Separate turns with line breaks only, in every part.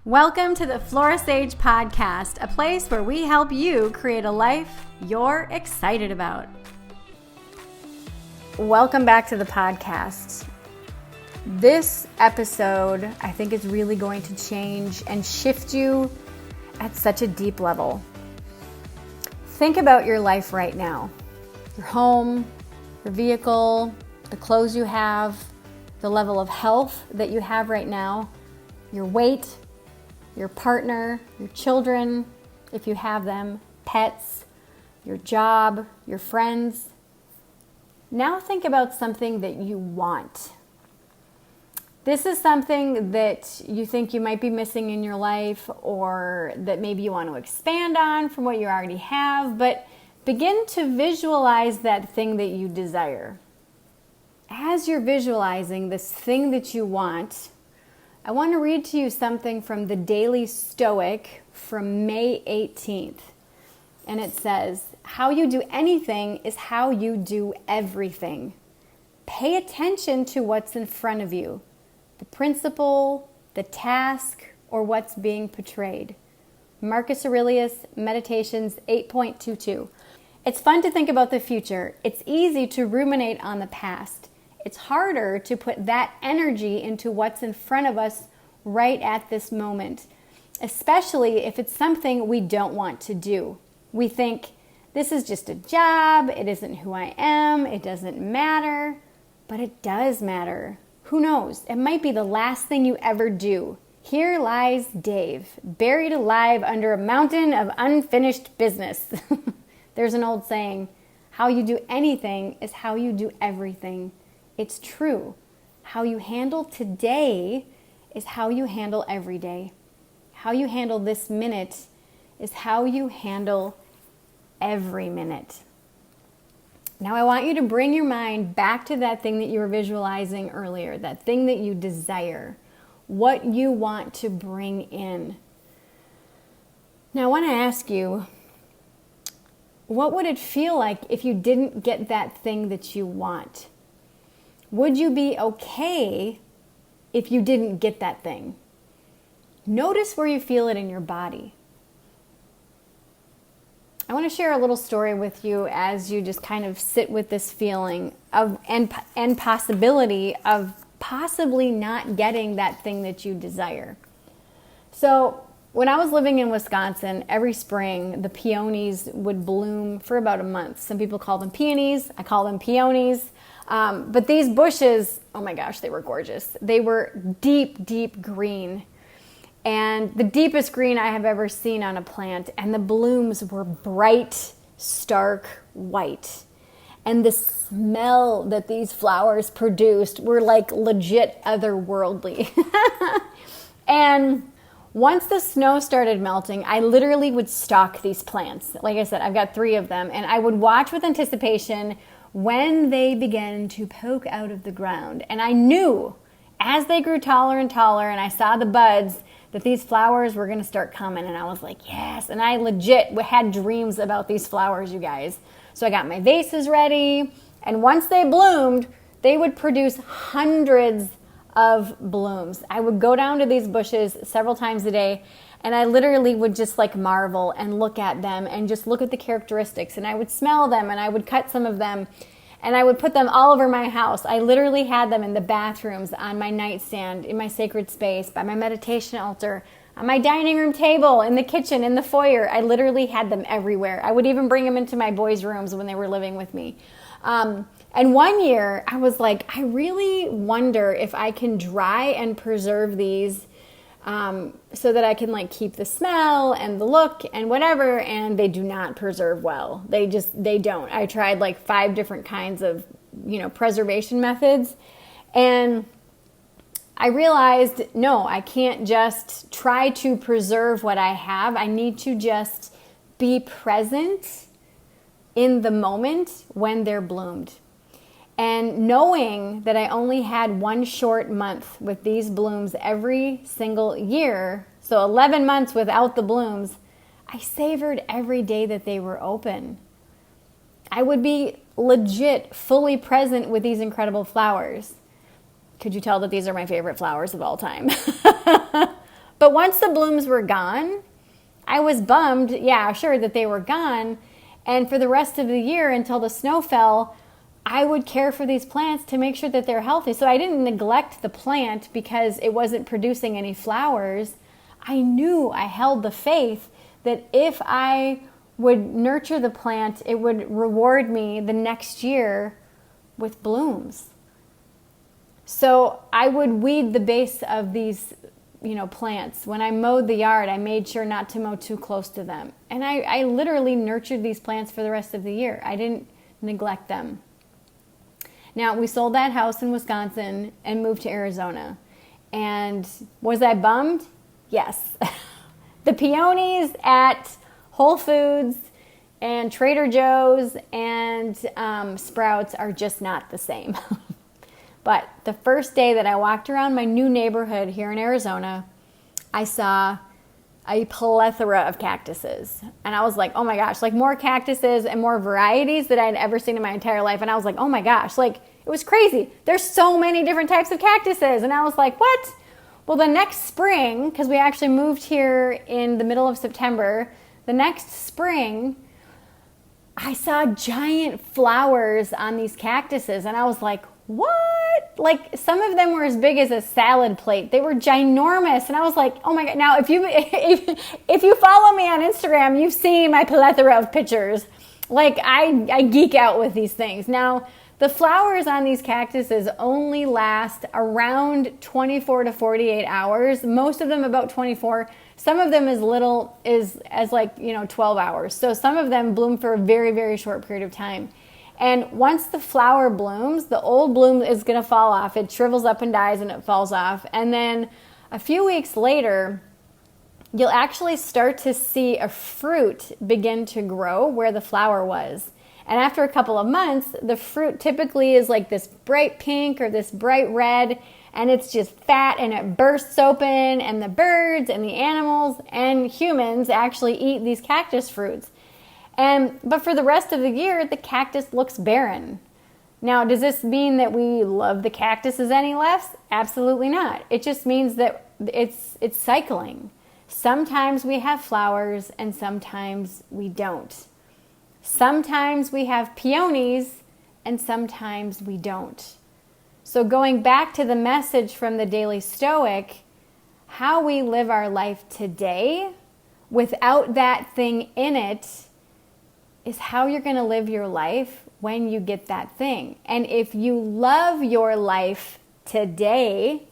Welcome to the Flora Sage Podcast, a place where we help you create a life you're excited about. Welcome back to the podcast. This episode, I think, is really going to change and shift you at such a deep level. Think about your life right now. Your home, your vehicle, the clothes you have, the level of health that you have right now, your weight, your partner, your children, if you have them, pets, your job, your friends. Now think about something that you want. This is something that you think you might be missing in your life, or that maybe you want to expand on from what you already have, but begin to visualize that thing that you desire. As you're visualizing this thing that you want, I want to read to you something from the Daily Stoic from May 18th. And it says, "How you do anything is how you do everything. Pay attention to what's in front of you, the principle, the task, or what's being portrayed." Marcus Aurelius, Meditations 8.22. It's fun to think about the future. It's easy to ruminate on the past. It's harder to put that energy into what's in front of us right at this moment, especially if it's something we don't want to do. We think, this is just a job, it isn't who I am, it doesn't matter, but it does matter. Who knows? It might be the last thing you ever do. Here lies Dave, buried alive under a mountain of unfinished business. There's an old saying, how you do anything is how you do everything. It's true. How you handle today is how you handle every day. How you handle this minute is how you handle every minute. Now I want you to bring your mind back to that thing that you were visualizing earlier, that thing that you desire, what you want to bring in. Now I want to ask you, what would it feel like if you didn't get that thing that you want? Would you be okay if you didn't get that thing? Notice where you feel it in your body. I want to share a little story with you as you just kind of sit with this feeling of and possibility of possibly not getting that thing that you desire. So when I was living in Wisconsin, every spring the peonies would bloom for about a month. Some people call them peonies. I call them peonies. But these bushes, oh my gosh, they were gorgeous. They were deep, deep green. And the deepest green I have ever seen on a plant. And the blooms were bright, stark white. And the smell that these flowers produced were like legit otherworldly. And once the snow started melting, I literally would stalk these plants. Like I said, I've got 3 of them. And I would watch with anticipation when they began to poke out of the ground. And I knew as they grew taller and taller and I saw the buds that these flowers were going to start coming. And I was like, yes. And I legit had dreams about these flowers, you guys. So I got my vases ready. And once they bloomed, they would produce hundreds of blooms. I would go down to these bushes several times a day, and I literally would just like marvel and look at them and just look at the characteristics. And I would smell them, and I would cut some of them, and I would put them all over my house. I literally had them in the bathrooms, on my nightstand, in my sacred space, by my meditation altar, on my dining room table, in the kitchen, in the foyer. I literally had them everywhere. I would even bring them into my boys' rooms when they were living with me. And one year I was like, I really wonder if I can dry and preserve these so that I can like keep the smell and the look and whatever. And they do not preserve well. They don't. I tried like 5 different kinds of, preservation methods. And I realized, no, I can't just try to preserve what I have. I need to just be present in the moment when they're bloomed. And knowing that I only had 1 short month with these blooms every single year, so 11 months without the blooms, I savored every day that they were open. I would be legit fully present with these incredible flowers. Could you tell that these are my favorite flowers of all time? But once the blooms were gone, I was bummed, yeah, sure, that they were gone. And for the rest of the year until the snow fell, I would care for these plants to make sure that they're healthy. So I didn't neglect the plant because it wasn't producing any flowers. I knew, I held the faith that if I would nurture the plant, it would reward me the next year with blooms. So I would weed the base of these, plants. When I mowed the yard, I made sure not to mow too close to them. And I literally nurtured these plants for the rest of the year. I didn't neglect them. Now, we sold that house in Wisconsin and moved to Arizona. And was I bummed? Yes. The peonies at Whole Foods and Trader Joe's and Sprouts are just not the same. But the first day that I walked around my new neighborhood here in Arizona, I saw a plethora of cactuses. And I was like, oh my gosh, like more cactuses and more varieties that I'd ever seen in my entire life. And I was like, oh my gosh, like it was crazy. There's so many different types of cactuses. And I was like, what? Well, the next spring, because we actually moved here in the middle of September, the next spring, I saw giant flowers on these cactuses. And I was like, what? Like some of them were as big as a salad plate. They were ginormous. And I was like, oh my God. Now, if you follow me on Instagram, you've seen my plethora of pictures. Like I geek out with these things. Now, the flowers on these cactuses only last around 24 to 48 hours. Most of them about 24. Some of them as 12 hours. So some of them bloom for a very, very short period of time. And once the flower blooms, the old bloom is going to fall off. It shrivels up and dies and it falls off. And then a few weeks later, you'll actually start to see a fruit begin to grow where the flower was. And after a couple of months, the fruit typically is like this bright pink or this bright red, and it's just fat and it bursts open, and the birds and the animals and humans actually eat these cactus fruits. But for the rest of the year, the cactus looks barren. Now, does this mean that we love the cactuses any less? Absolutely not. It just means that it's cycling. Sometimes we have flowers and sometimes we don't. Sometimes we have peonies and sometimes we don't. So going back to the message from the Daily Stoic, how we live our life today without that thing in it is how you're going to live your life when you get that thing. And if you love your life today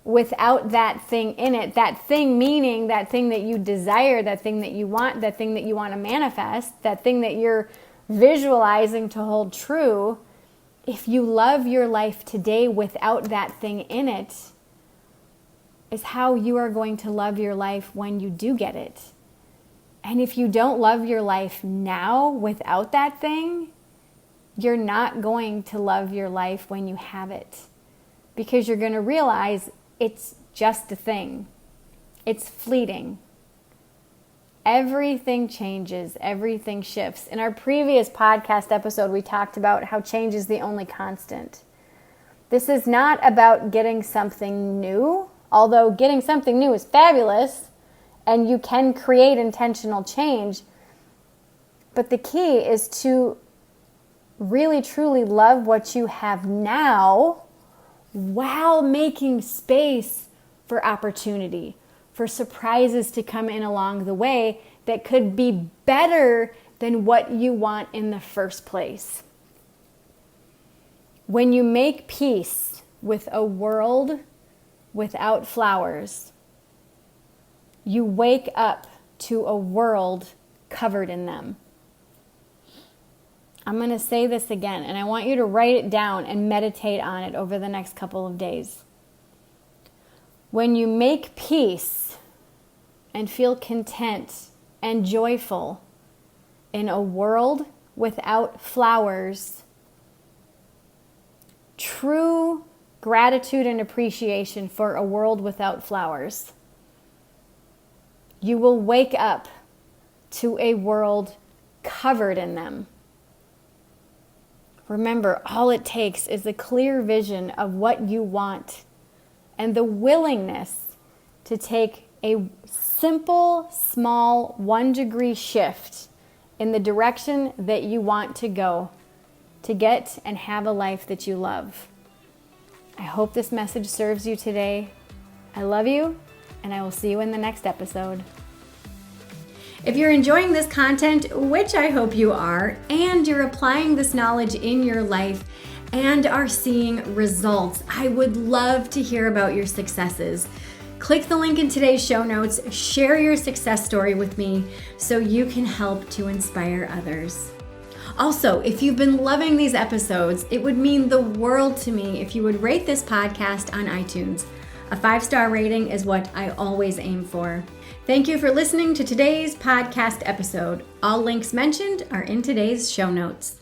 without that thing in it, that thing meaning that thing that you desire, that thing that you want, that thing that you want to manifest, that thing that you're visualizing to hold true, if you love your life today without that thing in it, is how you are going to love your life when you do get it. And if you don't love your life now without that thing, you're not going to love your life when you have it. Because you're going to realize it's just a thing. It's fleeting. Everything changes. Everything shifts. In our previous podcast episode, we talked about how change is the only constant. This is not about getting something new, although getting something new is fabulous. And you can create intentional change. But the key is to really, truly love what you have now while making space for opportunity, for surprises to come in along the way that could be better than what you want in the first place. When you make peace with a world without flowers, you wake up to a world covered in them. I'm going to say this again, and I want you to write it down and meditate on it over the next couple of days. When you make peace and feel content and joyful in a world without flowers, true gratitude and appreciation for a world without flowers, you will wake up to a world covered in them. Remember, all it takes is a clear vision of what you want and the willingness to take a simple, small 1-degree shift in the direction that you want to go to get and have a life that you love. I hope this message serves you today. I love you, and I will see you in the next episode. If you're enjoying this content, which I hope you are, and you're applying this knowledge in your life and are seeing results, I would love to hear about your successes. Click the link in today's show notes, share your success story with me so you can help to inspire others. Also, if you've been loving these episodes, it would mean the world to me if you would rate this podcast on iTunes. A 5-star rating is what I always aim for. Thank you for listening to today's podcast episode. All links mentioned are in today's show notes.